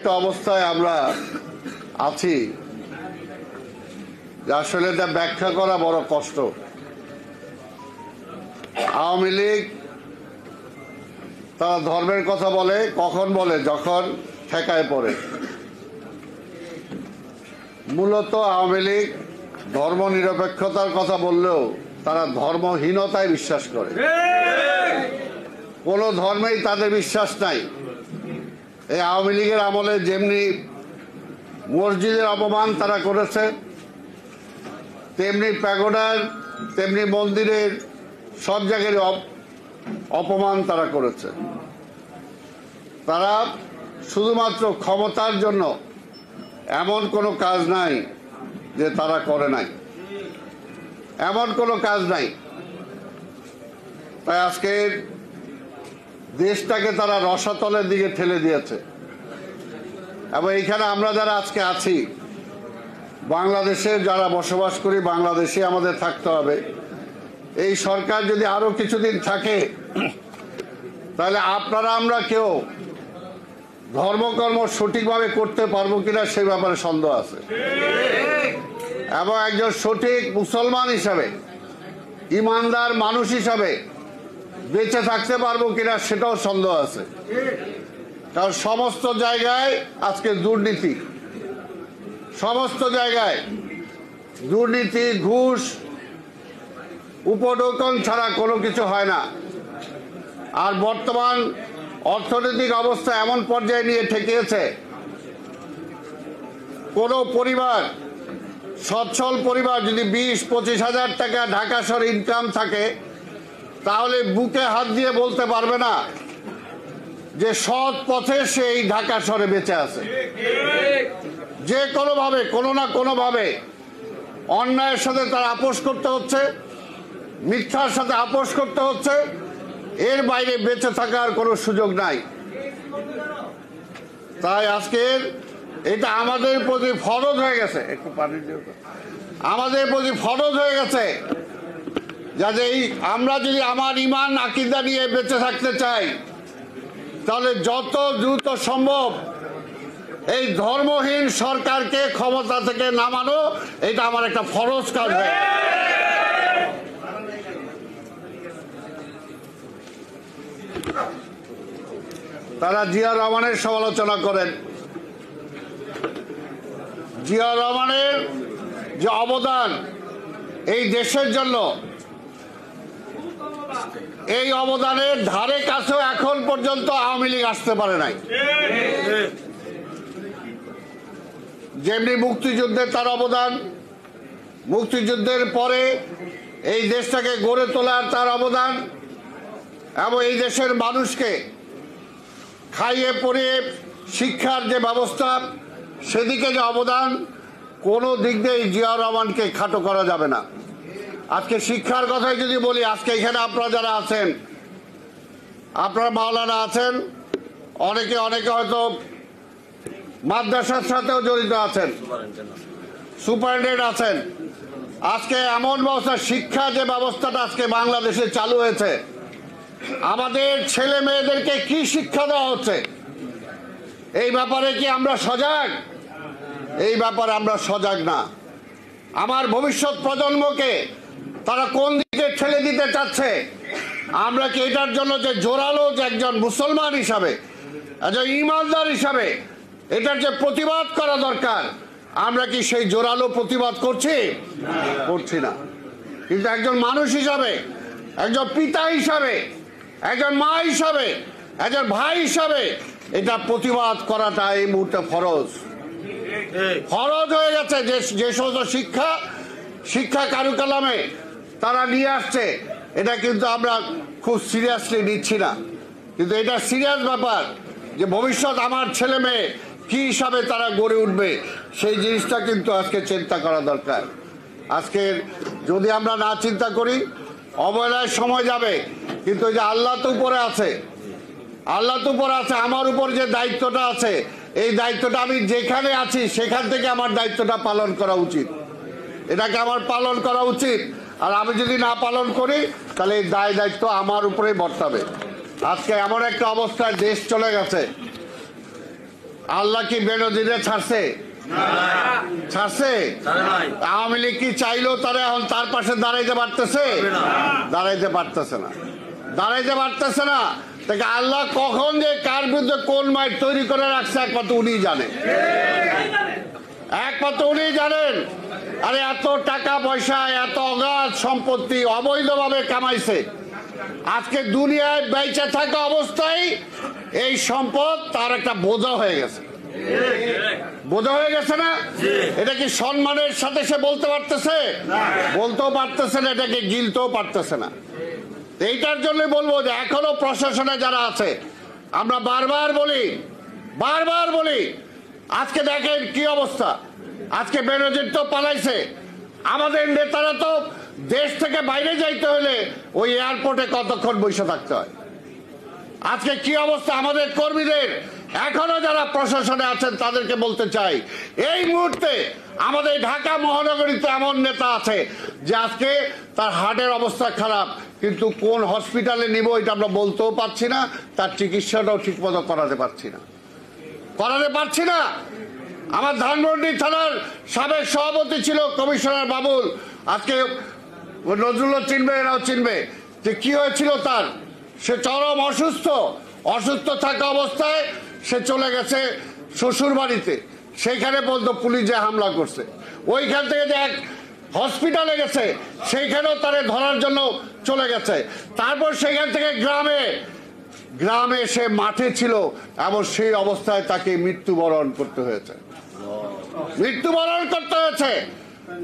একটা অবস্থায় আমরা আছি যে আসলে এটা ব্যাখ্যা করা বড় কষ্ট। আওয়ামী লীগ তারা ধর্মের কথা বলে, কখন বলে? যখন ঠেকায় পড়ে। মূলত আওয়ামী লীগ ধর্ম নিরপেক্ষতার কথা বললেও তারা ধর্মহীনতায় বিশ্বাস করে। কোনো ধর্মেই তাদের বিশ্বাস নাই। এই আওয়ামী লীগের আমলে যেমনি মসজিদের অপমান তারা করেছে, তেমনি প্যাগোডার, তেমনি মন্দিরের সব জায়গায় অপমান তারা করেছে। তারা শুধুমাত্র ক্ষমতার জন্য এমন কোনো কাজ নাই যে তারা করে নাই, এমন কোনো কাজ নাই। তাই আজকের দেশটাকে তারা রসাতলের দিকে ঠেলে দিয়েছে। এবং এইখানে আমরা যারা আজকে আছি, বাংলাদেশে যারা বসবাস করি, বাংলাদেশে আমাদের থাকতে হবে। এই সরকার যদি আরো কিছুদিন থাকে, তাহলে আপনারা আমরা কেউ ধর্মকর্ম সঠিকভাবে করতে পারবো কিনা সেই ব্যাপারে সন্দেহ আছে। এবং একজন সঠিক মুসলমান হিসাবে, ইমানদার মানুষ হিসাবে বেঁচে থাকতে পারবো কিনা সেটাও সন্দেহ আছে। কারণ সমস্ত জায়গায় আজকে দুর্নীতি, সমস্ত জায়গায় দুর্নীতি, ঘুষ, উপঢৌকন ছাড়া কোনো কিছু হয় না। আর বর্তমান অর্থনৈতিক অবস্থা এমন পর্যায়ে নিয়ে ঠেকিয়েছে, কোনো পরিবার, সচ্ছল পরিবার যদি 20-25 হাজার টাকা ঢাকা শহরে ইনকাম থাকে, তাহলে বুকে হাত দিয়ে বলতে পারবে না যে সৎ পথে সেই ঢাকা শহরে বেঁচে আছে। যে কোনোভাবে, কোনো না কোনোভাবে অন্যায়ের সাথে তার আপোষ করতে হচ্ছে, মিথ্যার সাথে আপোষ করতে হচ্ছে। এর বাইরে বেঁচে থাকার কোনো সুযোগ নাই। তাই আজকের এটা আমাদের প্রতি ফরজ হয়ে গেছে, একটু পানি দিও, আমাদের প্রতি ফরজ হয়ে গেছে যাতে এই আমরা যদি আমার ইমান আকীদা নিয়ে বেঁচে থাকতে চাই, তাহলে যত দ্রুত সম্ভব এই ধর্মহীন সরকারকে ক্ষমতা থেকে নামানো, এটা আমার একটা ফরজ কাজ। তারা জিয়া রহমানের সমালোচনা করেন। জিয়া রহমানের যে অবদান এই দেশের জন্য, এই অবদানের ধারে কাছেও এখন পর্যন্ত আওয়ামী লীগ আসতে পারে নাই। যেমনি মুক্তিযুদ্ধের তার অবদান, মুক্তিযুদ্ধের পরে এই দেশটাকে গড়ে তোলার তার অবদান, এবং এই দেশের মানুষকে খাইয়ে পরিয়ে শিক্ষার যে ব্যবস্থা, সেদিকে যে অবদান, কোনো দিক দিয়ে জিয়াউর রহমানকে খাটো করা যাবে না। আজকে শিক্ষার কথাই যদি বলি, আজকে এখানে আপনারা যারা আছেন, আপনারা মাওলানা আছেন, অনেকে হয়তো মাদ্রাসার সাথেও জড়িত আছেন, সুপারিনটেন্ডেন্ট আছেন। আজকে এমন ব্যবস্থা, শিক্ষা যে ব্যবস্থাটা আজকে বাংলাদেশে চালু হয়েছে, আমাদের ছেলে মেয়েদেরকে কি শিক্ষা দেওয়া হচ্ছে, এই ব্যাপারে কি আমরা সজাগ? এই ব্যাপারে আমরা সজাগ না। আমার ভবিষ্যৎ প্রজন্মকে তারা কোন দিকে ঠেলে দিতে চাচ্ছে, আমরা কি এটার জন্য যে জোরালো, যে একজন মুসলমান হিসাবে, একজন ইমানদার হিসাবে এটার যে প্রতিবাদ করা দরকার, আমরা কি সেই জোরালো প্রতিবাদ করছি? করছি না। কিন্তু একজন মানুষ হিসাবে, একজন পিতা হিসাবে, একজন মা হিসাবে, একজন ভাই হিসাবে এটা প্রতিবাদ করাটা এই মুহূর্তে ফরজ হয়ে গেছে। যে সমস্ত শিক্ষা কারুকালামে তারা নিয়ে আসছে, এটা কিন্তু আমরা খুব সিরিয়াসলি নিচ্ছি না। কিন্তু এটা সিরিয়াস ব্যাপার যে ভবিষ্যৎ আমার ছেলে মেয়ে কি হিসাবে তারা গড়ে উঠবে, সেই জিনিসটা কিন্তু আজকে চিন্তা করা দরকার। আজকে যদি আমরা না চিন্তা করি, অবহেলায় সময় যাবে। কিন্তু যে আল্লাহ তো উপরে আছে, আল্লাহ তো উপরে আছে, আমার উপর যে দায়িত্বটা আছে, এই দায়িত্বটা আমি যেখানে আছি সেখান থেকে আমার দায়িত্বটা পালন করা উচিত। এটাকে আমার পালন করা উচিত। আর আমি যদি না পালন করি, তাহলে এই দায়িত্ব আমার উপরেই বর্তাবে। আজকে এমন একটা অবস্থায় দেশ চলে গেছে, আল্লাহ কি বেনজিরে ছাড়ছে? ছাড়ছে? আওয়ামী লীগ কি চাইলেও তারা এখন তার পাশে দাঁড়াইতে পারতেছে? দাঁড়াইতে পারতেছে না, দাঁড়াইতে পারতেছে না। দেখে আল্লাহ কখন যে কার বিরুদ্ধে কোন মাইট তৈরি করে রাখছে একমাত্র উনি জানেন, একমাত্র উনি জানেন। আরে এত টাকা পয়সা, এত অগাধ সম্পত্তি অবৈধভাবে কামাইছে, আজকে দুনিয়ায় বেঁচে থাকা অবস্থায় এই সম্পদ তার একটা বোঝা হয়ে গেছে, বোঝা হয়ে গেছে না? এটা কি সম্মানের সাথে সে বলতে পারতেছে? বলতেও পারতেছে না, এটাকে গিলতেও পারতেছে না। এইটার জন্য বলবো যে এখনো প্রশাসনে যারা আছে, আমরা বারবার বলি, আজকে দেখেন কি অবস্থা। আজকে বেনজির তো পালাইছে, আমাদের নেতারা তো দেশ থেকে বাইরে যাইতে হলে ওই এয়ারপোর্টে কতক্ষণ বসে থাকতে হয়। আজকে কি অবস্থা আমাদের কর্মীদের। এখনো যারা প্রশাসনে আছেন তাদেরকে বলতে চাই, এই মুহূর্তে আমাদের ঢাকা মহানগরীতে এমন নেতা আছে যে আজকে তার হার্টের অবস্থা খারাপ, কিন্তু কোন হসপিটালে নিব এটা আমরা বলতেও পারছি না, তার চিকিৎসাটাও ঠিকমতো করাতে পারছি না। আমার ধানমন্ডি থানার সাবেক সভাপতি ছিল কমিশনার বাবুল, আজকে নজরুল চিনবে, এরাও চিনবে যে কি হয়েছিল তার। সে চরম অসুস্থ থাকা অবস্থায় সে চলে গেছে শ্বশুর বাড়িতে, সেইখানে বলতো পুলিশে হামলা করছে। ওইখান থেকে যে এক হসপিটালে গেছে সেইখানেও তারে ধরার জন্য চলে গেছে। তারপর সেখান থেকে গ্রামে সে মাঠে ছিল, এবং সেই অবস্থায় তাকে মৃত্যুবরণ করতে হয়েছে।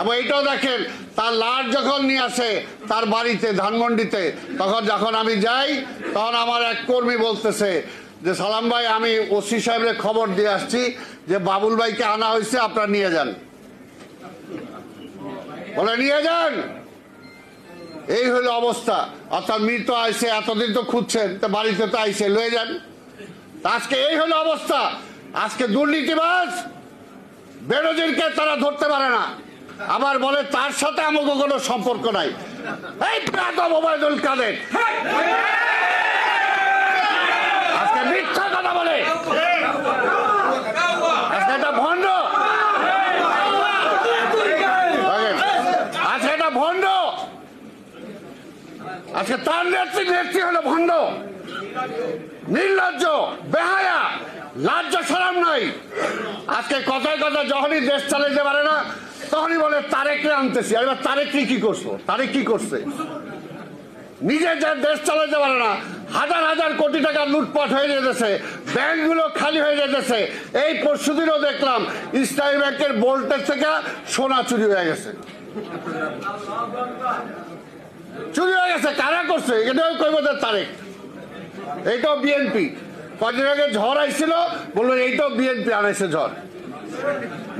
এবং এইটাও দেখেন, তার লাশ যখন নিয়ে আসে তার বাড়িতে ধানমন্ডিতে, তখন যখন আমি যাই তখন আমার এক কর্মী বলতেছে যে সালাম ভাই, আমি ওসি সাহেবের খবর দিয়ে আসছি যে বাবুল ভাইকে আনা হয়েছে, আপনারা নিয়ে যান। বলে নিয়ে যান। এই হলো অবস্থা। অর্থাৎ মৃত আইসে, এতদিন তো খুঁজছেন, তো বাড়িতে তো আইসে, লয়ে যান। আজকে এই হলো অবস্থা। আজকে দুর্নীতিবাজ বেনজিরকে তারা ধরতে পারে না, আবার বলে তার সাথে আমাকে কোনো সম্পর্ক নাই। এই বেয়াদব ওবায়দুল কাদের আজকে মিথ্যা কথা বলে, আজকে একটা ভণ্ড, আজকে তার নেত্রী হলো ভণ্ড, নির্লজ্জ, বেহায়া, লজ্জা শরম নাই। আজকে কথায় যখনই দেশ চালাইতে পারে না তখনই বলে তারেককে আনতেছি। এবার তারেক কি করছো? তারেক কি করছে? নিজে যে দেশ চালাইতে পারে না, হাজার কোটি টাকা লুটপাট হয়ে যেতেছে, ব্যাংকগুলো খালি হয়ে যেতেছে। এই পরশুদিনও দেখলাম ইসলামী ব্যাংকের বোল্টের থেকে সোনা চুরি হয়ে গেছে। কারা করছে? এটাও কইব তারেক। এইটাও বিএনপি। কদিন আগে ঝড় আইছিল, বললো এইটাও বিএনপি আনাইছে ঝড়।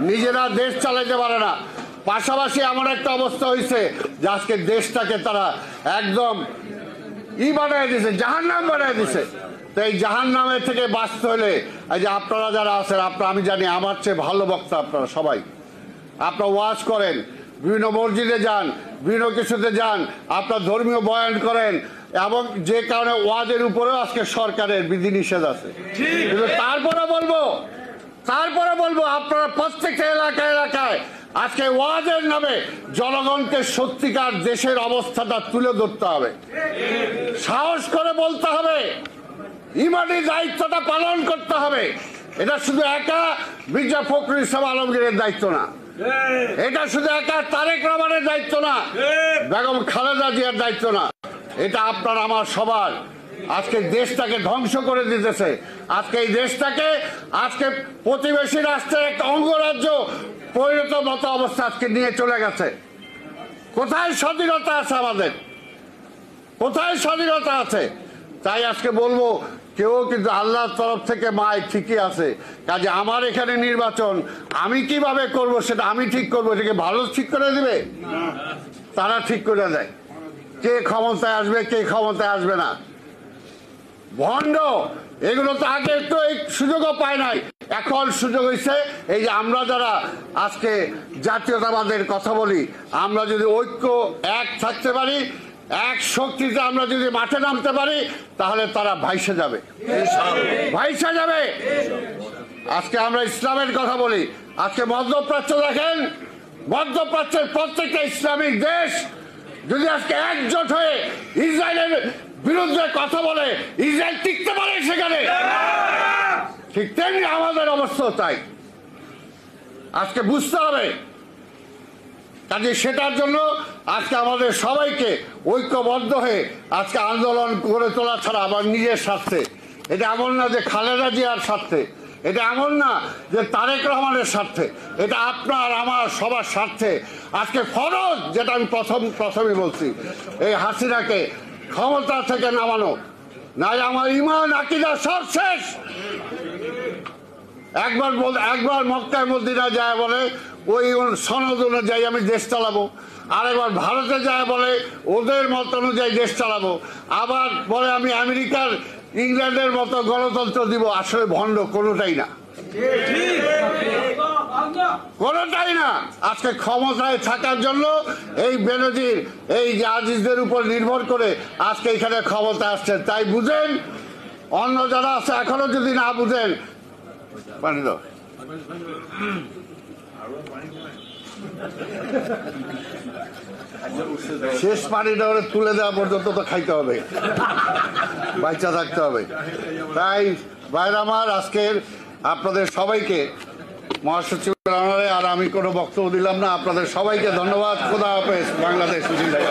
নিজেরা দেশ চালাইতে পারে না। পাশাপাশি এমন একটা অবস্থা হয়েছে যে আজকে দেশটাকে তারা একদম বানায় দিছে, জাহান্নাম বানায় দিছে। তো এই জাহান্নামের থেকে বাঁচতে হলে এই যে আপনারা যারা আছেন, আমি জানি আমার চেয়ে ভালো বক্তা আপনারা সবাই, আপনারা ওয়াজ করেন, বিভিন্ন মসজিদে যান, বিভিন্ন কিছুতে যান, আপনার ধর্মীয় বয়ান করেন, এবং যে কারণে ওয়াজের উপরেও আজকে সরকারের বিধিনিষেধ আছে। কিন্তু তারপরে বলবো আপনারা প্রত্যেকটা এলাকায় আজকে ওয়াজের নামে জনগণকে সত্যিকার দেশের অবস্থাটা তুলে ধরতে হবে, সাহস করে বলতে হবে, ইমানি দায়িত্বটা পালন করতে হবে। এটা শুধু একা মির্জা ফখরুল ইসলাম আলমগীরের দায়িত্ব না, এটা শুধু একা তারেক রহমানের দায়িত্ব না, বেগম খালেদা জিয়ার দায়িত্ব না, এটা আপনার আমার সবার। আজকে দেশটাকে ধ্বংস করে দিতেছে। আজকে এই দেশটাকে আজকে প্রতিবেশী রাষ্ট্রের একটা অঙ্গরাজ্য পরিণত মতো অবস্থা আজকে নিয়ে চলে গেছে। কোথায় স্বাধীনতা আছে আমাদের? কোথায় স্বাধীনতা আছে? তাই আজকে বলবো, কেউ কিন্তু আল্লাহর তরফ থেকে মায় ঠিকই আছে। কাজে আমার এখানে নির্বাচন আমি কিভাবে করব সেটা আমি ঠিক করবো, এটাকে ভালো ঠিক করে দিবে? তারা ঠিক করে দেয় কে ক্ষমতায় আসবে, কে ক্ষমতায় আসবে না। ভণ্ড এগুলো তো আগে একটু এই সুযোগও পায় নাই, এখন সুযোগ হয়েছে। এই যে আমরা যারা আজকে জাতীয়তাবাদের কথা বলি, আমরা যদি ঐক্য এক থাকতে পারি, এক শক্তিতে আমরা যদি মাঠে নামতে পারি, তাহলে তারা ভাইসে যাবে। আজকে আমরা ইসলামের কথা বলি, আজকে মধ্যপ্রাচ্য দেখেন, মধ্যপ্রাচ্যের প্রত্যেকটা ইসলামিক দেশ যদি আজকে একজোট হয়ে ইসরায়েলের বিরুদ্ধে কথা বলে, ইসরায়েল টিকতে পারে সেখানে। ঠিক তেমনি আমাদের অবস্থা তাই। আজকে বুঝতে হবে, কাজে সেটার জন্য আজকে আমাদের সবাইকে ঐক্যবদ্ধ হয়ে আজকে আন্দোলন করে তোলা ছাড়া আবার নিজের স্বার্থে, এটা এমন না যে খালেদা জিয়ার স্বার্থে, এটা এমন না যে তারেক রহমানের স্বার্থে, এটা আপনার আমার সবার স্বার্থে। আজকে ফরজ, যেটা আমি প্রথমে বলছি, এই হাসিনাকে ক্ষমতা থেকে নামানো, নাই আমার ইমান আকিদা সব শেষ। একবার মক্কায় মদিনা যায় বলে ওই সনদ অনুযায়ী আমি দেশ চালাবো, আরেকবার ভারতে যায় বলে ওদের মত অনুযায়ী দেশ চালাবো, আবার বলে আমি আমেরিকার ইংল্যান্ডের মতো গণতন্ত্র দিব। আসলে ভণ্ড কোনোটাই না, কোনোটাই না। আজকে ক্ষমতায় থাকার জন্য এই বেনজির, এই আজিজদের উপর নির্ভর করে আজকে এখানে ক্ষমতা আসছে। তাই বুঝেন, অন্য যারা আছে এখনো যদি না বুঝেন, পানি দাও, শেষ পানিটা ওরা তুলে দেওয়া পর্যন্ত তো খাইতে হবে, বাচ্চা থাকতে হবে। তাই ভাইরা আমার, আজকের আপনাদের সবাইকে মহাসচিবের অনারে আর আমি কোনো বক্তব্য দিলাম না। আপনাদের সবাইকে ধন্যবাদ। খোদা হাফেজ। বাংলাদেশ।